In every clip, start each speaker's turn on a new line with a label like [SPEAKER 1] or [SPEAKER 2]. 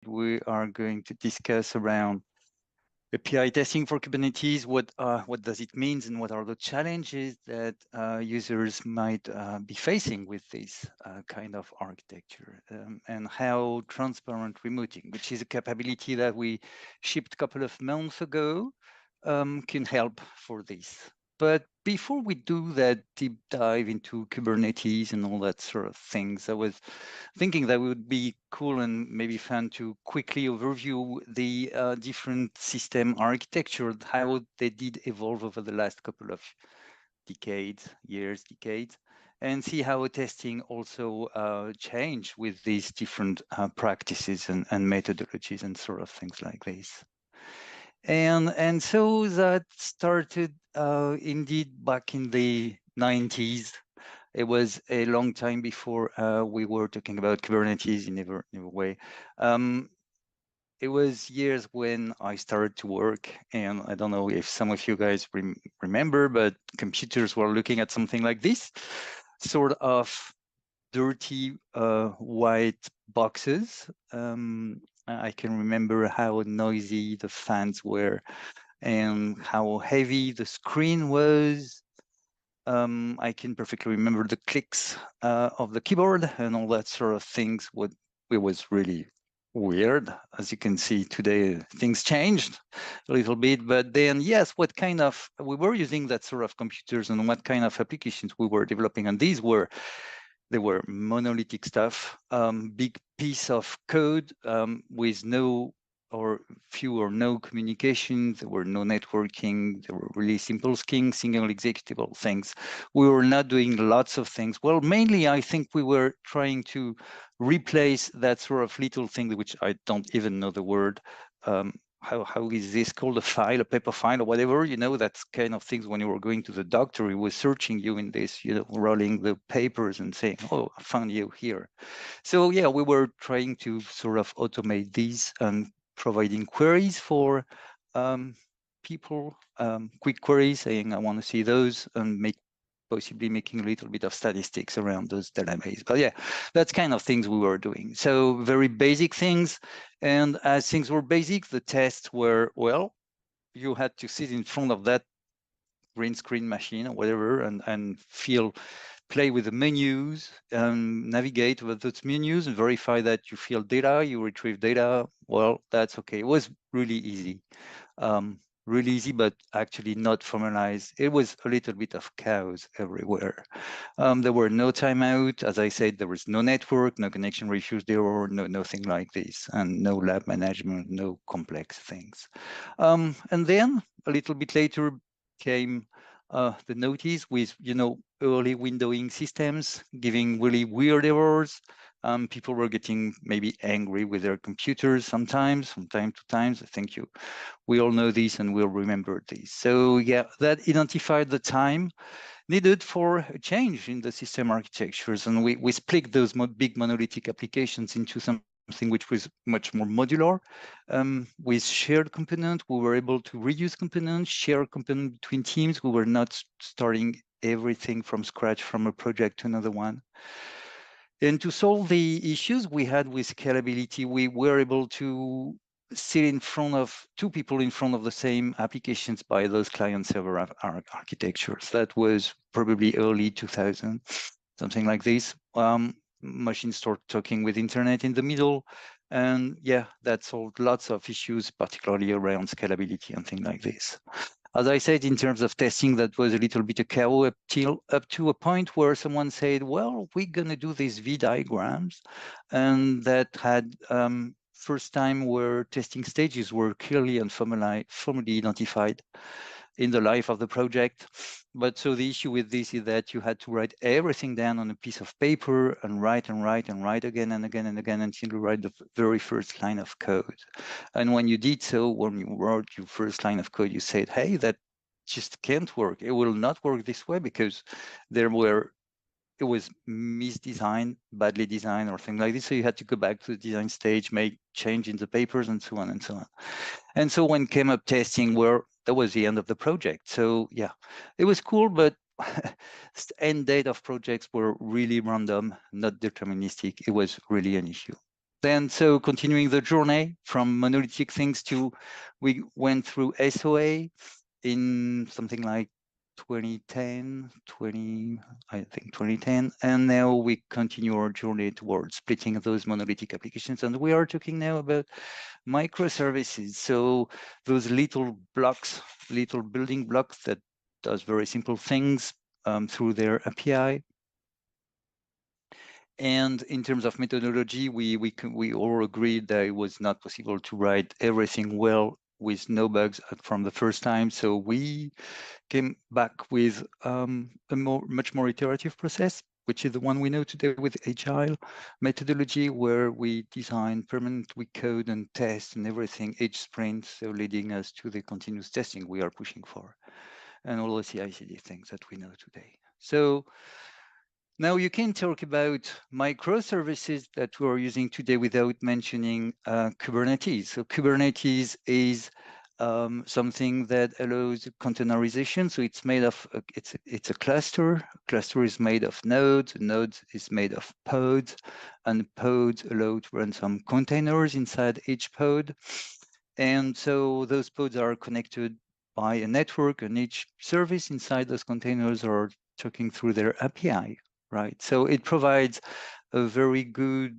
[SPEAKER 1] we are going to discuss around API testing for Kubernetes. What does it mean, and what are the challenges that users might be facing with this kind of architecture, and how transparent remoting, which is a capability that we shipped a couple of months ago, can help for this. But before we do that deep dive into Kubernetes and all that sort of things, I was thinking that it would be cool and maybe fun to quickly overview the different system architecture, how they did evolve over the last couple of decades, and see how testing also changed with these different practices and methodologies and sort of things like this. And so that started indeed back in the 90s. It was a long time before we were talking about Kubernetes in every way. It was years when I started to work, and I don't know if some of you guys remember, but computers were looking at something like this, sort of dirty white boxes. I can remember how noisy the fans were and how heavy the screen was. I can perfectly remember the clicks of the keyboard and all that sort of things. It was really weird. As you can see today, things changed a little bit. But then, yes, we were using that sort of computers, and what kind of applications we were developing. And they were monolithic stuff, big piece of code with no or few or no communication. There were no networking. There were really simple single executable things. We were not doing lots of things. Well, mainly, I think we were trying to replace that sort of little thing, which I don't even know the word. How is this called? A paper file or whatever, that's kind of things when you were going to the doctor, he was searching you in this, rolling the papers and saying, oh, I found you here. So yeah, we were trying to sort of automate these and providing queries for people, quick queries saying, I want to see those, and possibly making a little bit of statistics around those databases. But yeah, that's kind of things we were doing. So very basic things. And as things were basic, the tests were, well, you had to sit in front of that green screen machine or whatever and play with the menus, navigate with those menus and verify that you fill data, you retrieve data. Well, that's okay. It was really easy. Really easy, but actually not formalized. It was a little bit of chaos everywhere. There were no timeout. As I said, there was no network, no connection issues. There were nothing like this, and no lab management, no complex things. And then a little bit later came the notice with, early windowing systems giving really weird errors. People were getting maybe angry with their computers sometimes, from time to time. I think we all know this and we'll remember this. So yeah, that identified the time needed for a change in the system architectures. And we split those big monolithic applications into something which was much more modular. With shared component, we were able to reuse components, share components between teams. We were not starting everything from scratch from a project to another one. And to solve the issues we had with scalability, we were able to sit in front of two people in front of the same applications by those client-server architectures. That was probably early 2000, something like this. Machines start talking with internet in the middle. And yeah, that solved lots of issues, particularly around scalability and things like this. As I said, in terms of testing, that was a little bit of chaos up to a point where someone said, well, we're going to do these V diagrams. And that had first time where testing stages were clearly and formally identified in the life of the project. But so the issue with this is that you had to write everything down on a piece of paper and write and write and write again and again and again until you write the very first line of code. And when you did so, when you wrote your first line of code, you said, hey, that just can't work. It will not work this way because it was misdesigned, badly designed, or things like this. So you had to go back to the design stage, make change in the papers, and so on and so on. And so when came up testing, that was the end of the project. So yeah, it was cool, but end date of projects were really random, not deterministic. It was really an issue. Then, so continuing the journey from monolithic things to, we went through SOA in something like 2010, I think 2010, and now we continue our journey towards splitting those monolithic applications. And we are talking now about microservices. So those little blocks, little building blocks that does very simple things through their API. And in terms of methodology, we all agreed that it was not possible to write everything well with no bugs from the first time. So we came back with a much more iterative process, which is the one we know today with Agile methodology, where we design permanently code and test and everything each sprint, so leading us to the continuous testing we are pushing for, and all the CI/CD things that we know today. So now you can talk about microservices that we are using today without mentioning Kubernetes. So Kubernetes is something that allows containerization. So it's made of, it's a cluster. Cluster is made of nodes. Nodes is made of pods, and pods allow to run some containers inside each pod. And so those pods are connected by a network, and each service inside those containers are talking through their API. Right, so it provides a very good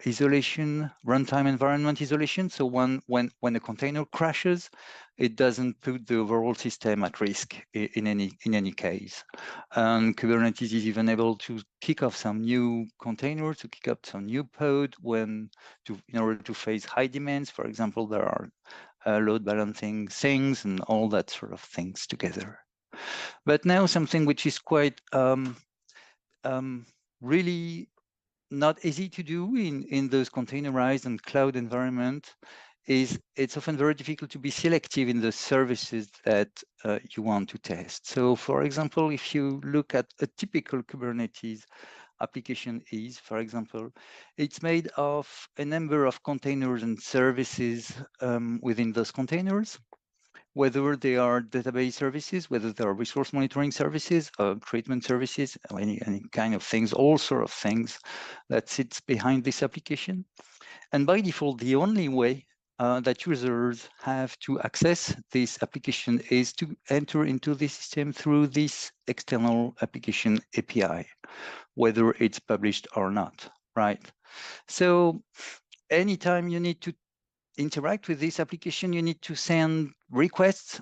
[SPEAKER 1] isolation, runtime environment isolation. So when a container crashes, it doesn't put the overall system at risk in any case. And Kubernetes is even able to kick off some new containers, to kick up some new pod in order to face high demands. For example, there are load balancing things and all that sort of things together. But now something which is quite really not easy to do in those containerized and cloud environment is it's often very difficult to be selective in the services that you want to test. So for example, if you look at a typical Kubernetes application is, for example, it's made of a number of containers and services within those containers, whether they are database services, whether they are resource monitoring services, treatment services, any kind of things, all sort of things that sits behind this application. And by default, the only way that users have to access this application is to enter into the system through this external application API, whether it's published or not, right? So anytime you need to interact with this application, you need to send requests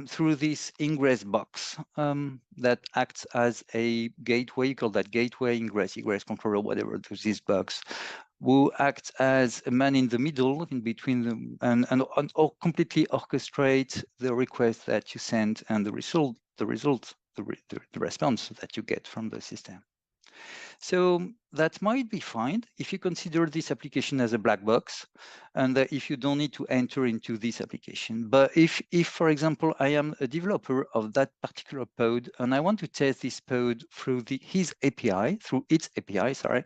[SPEAKER 1] through this ingress box that acts as a gateway. You call that gateway, ingress, egress controller, whatever, to this box, who acts as a man in the middle, in between them, and completely orchestrate the request that you send and the response that you get from the system. So that might be fine if you consider this application as a black box, and if you don't need to enter into this application. But if for example, I am a developer of that particular pod, and I want to test this pod through its API, sorry,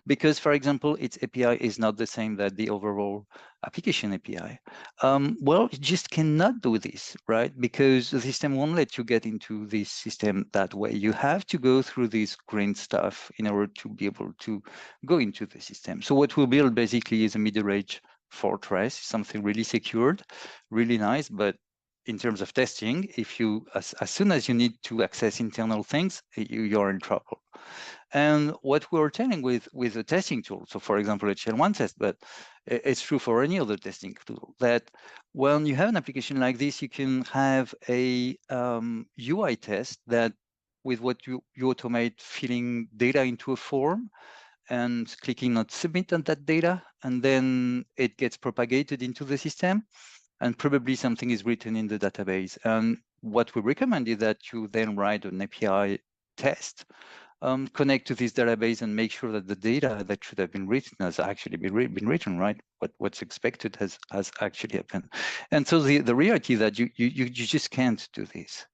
[SPEAKER 1] because for example, its API is not the same that the overall application API. Well, you just cannot do this, right? Because the system won't let you get into this system that way. You have to go through this green stuff in order to be able to go into the system. So what we'll build basically is a middle-range fortress, something really secured, really nice, but in terms of testing, if you as soon as you need to access internal things, you're in trouble. And what we're telling with the testing tool, so for example, HL1 test, but it's true for any other testing tool, that when you have an application like this, you can have a UI test that with what you automate filling data into a form and clicking on submit on that data, and then it gets propagated into the system, and probably something is written in the database. And what we recommend is that you then write an API test, connect to this database and make sure that the data that should have been written has actually been written, right? What's expected has actually happened. And so the reality that you just can't do this.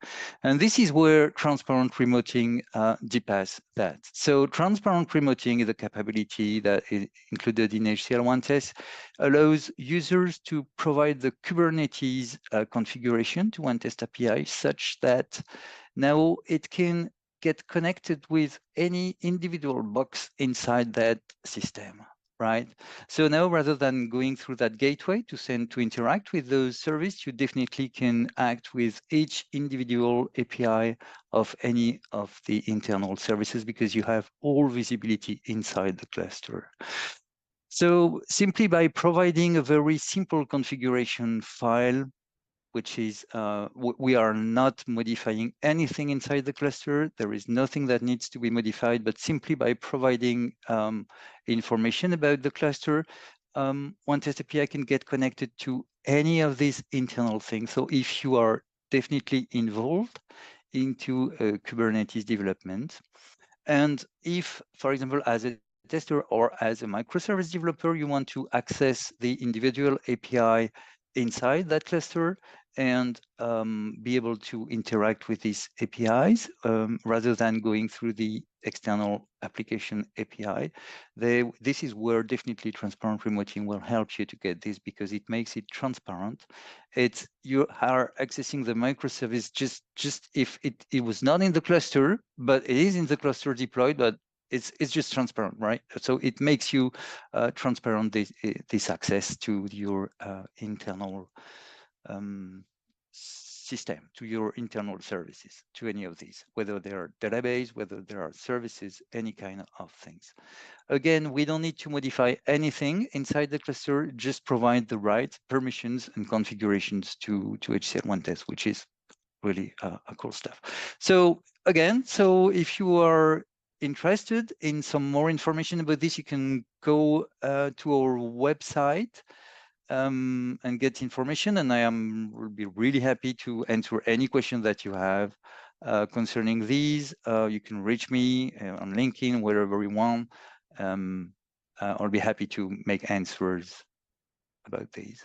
[SPEAKER 1] And this is where transparent remoting depass that. So transparent remoting is a capability that is included in HCL1 test, allows users to provide the Kubernetes configuration to one test API such that now it can get connected with any individual box inside that system. right? So now, rather than going through that gateway to interact with those services, you definitely can act with each individual API of any of the internal services because you have all visibility inside the cluster. So simply by providing a very simple configuration file, which is we are not modifying anything inside the cluster. There is nothing that needs to be modified, but simply by providing information about the cluster, one test API can get connected to any of these internal things. So if you are definitely involved into Kubernetes development, and if, for example, as a tester or as a microservice developer, you want to access the individual API inside that cluster and be able to interact with these APIs rather than going through the external application API. This is where definitely transparent remoting will help you to get this because it makes it transparent. You are accessing the microservice just if it was not in the cluster, but it is in the cluster deployed, but it's just transparent, right? So it makes you transparent this access to your internal system, to your internal services, to any of these, whether they are database, whether there are services, any kind of things. Again, we don't need to modify anything inside the cluster, just provide the right permissions and configurations to HCL1 test, which is really cool stuff. So again, so if you are interested in some more information about this, you can go to our website and get information. And will be really happy to answer any question that you have concerning these. You can reach me on LinkedIn, wherever you want. I'll be happy to make answers about these.